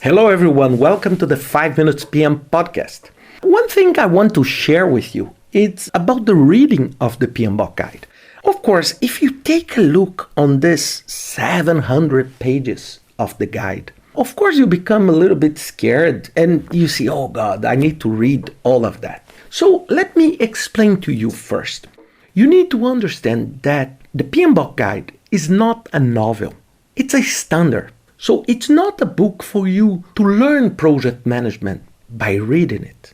Hello everyone, welcome to the 5 Minutes PM podcast. One thing I want to share with you is about the reading of the PMBOK guide. Of course, if you take a look on this 700 pages of the guide, of course you become a little bit scared and you see, oh God, I need to read all of that. So let me explain to you first. You need to understand that the PMBOK guide is not a novel, it's a standard. So it's not a book for you to learn project management by reading it.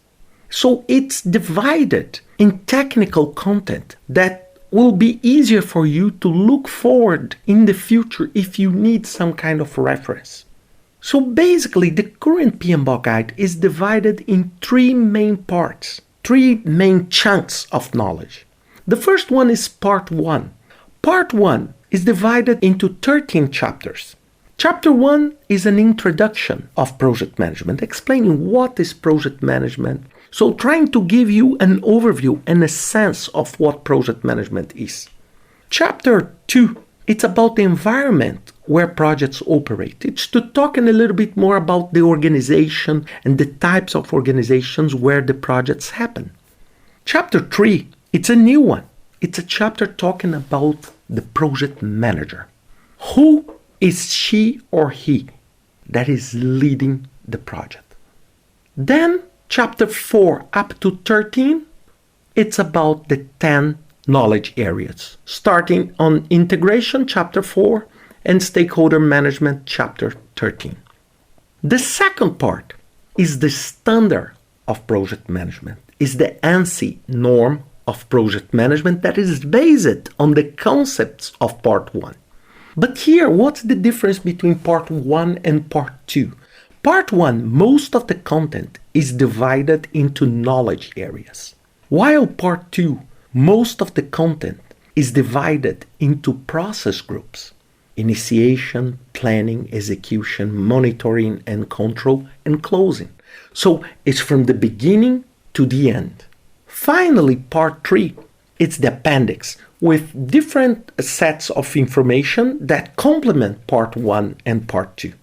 So it's divided in technical content that will be easier for you to look forward in the future if you need some kind of reference. So basically, the current PMBOK guide is divided in three main parts, three main chunks of knowledge. The first one is part 1. Part 1 is divided into 13 chapters. Chapter 1 is an introduction of project management, explaining what is project management. So trying to give you an overview and a sense of what project management is. Chapter 2, it's about the environment where projects operate. It's to talk a little bit more about the organization and the types of organizations where the projects happen. Chapter 3, it's a new one. It's a chapter talking about the project manager. Who is she or he that is leading the project? Then chapter 4 up to 13, it's about the 10 knowledge areas, starting on integration, chapter 4, and stakeholder management, chapter 13. The second part is the standard of project management, is the ANSI norm of project management that is based on the concepts of part 1. But here, what's the difference between part 1 and part 2? Part 1, most of the content is divided into knowledge areas, while part 2, most of the content is divided into process groups: initiation, planning, execution, monitoring and control, and closing. So it's from the beginning to the end. Finally, part 3, it's the appendix, with different sets of information that complement part 1 and part 2.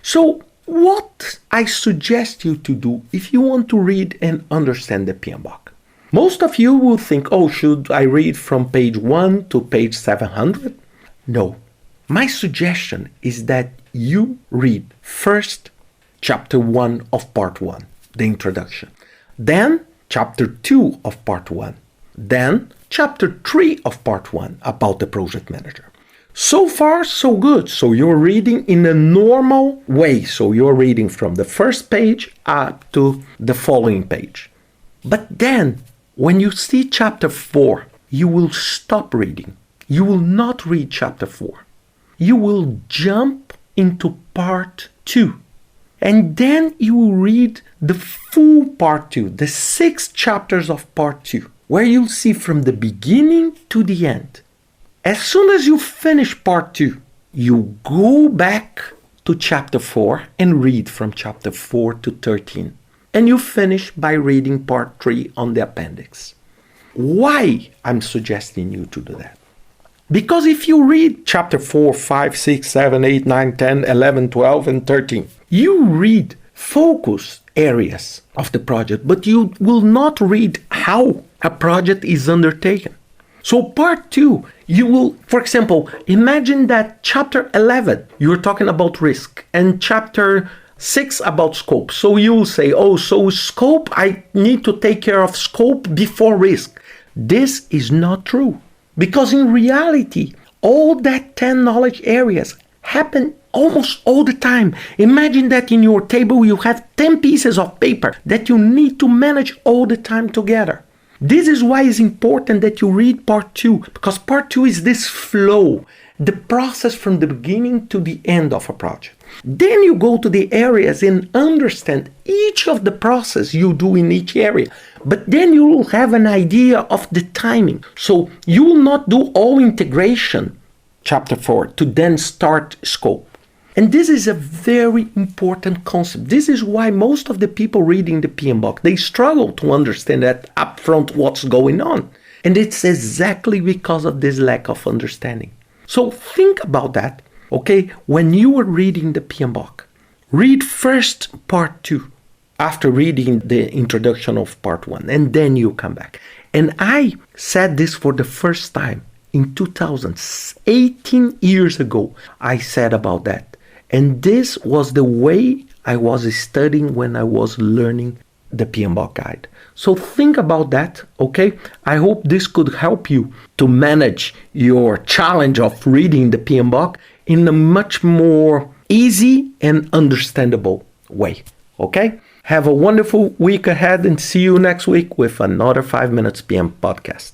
So what I suggest you to do if you want to read and understand the PMBOK. Most of you will think, oh, should I read from page 1 to page 700? No. My suggestion is that you read first chapter 1 of part 1, the introduction. Then chapter 2 of part 1. Then chapter 3 of part 1 about the project manager. So far, so good. So you're reading in a normal way. So you're reading from the first page up to the following page. But then, when you see chapter 4, you will stop reading. You will not read chapter 4. You will jump into part 2. And then you will read the full part 2, the 6 chapters of part 2. Where you'll see from the beginning to the end. As soon as you finish part 2, you go back to chapter 4 and read from chapter 4 to 13. And you finish by reading part 3 on the appendix. Why I'm suggesting you to do that? Because if you read chapter 4, 5, 6, 7, 8, 9, 10, 11, 12, and 13, you read focus areas of the project, but you will not read how a project is undertaken. So part 2, you will, for example, imagine that chapter 11, you're talking about risk, and chapter 6 about scope. So you will say, oh, so scope, I need to take care of scope before risk. This is not true. Because in reality, all that 10 knowledge areas happen almost all the time. Imagine that in your table you have 10 pieces of paper that you need to manage all the time together. This is why it's important that you read part 2, because part 2 is this flow, the process from the beginning to the end of a project. Then you go to the areas and understand each of the process you do in each area. But then you will have an idea of the timing. So you will not do all integration, chapter 4, to then start scope. And this is a very important concept. This is why most of the people reading the PMBOK, they struggle to understand that upfront what's going on. And it's exactly because of this lack of understanding. So think about that, okay? When you are reading the PMBOK, read first part 2 after reading the introduction of part 1, and then you come back. And I said this for the first time in 2000, 18 years ago, I said about that. And this was the way I was studying when I was learning the PMBOK guide. So think about that, okay? I hope this could help you to manage your challenge of reading the PMBOK in a much more easy and understandable way, okay? Have a wonderful week ahead and see you next week with another 5 Minutes PM podcast.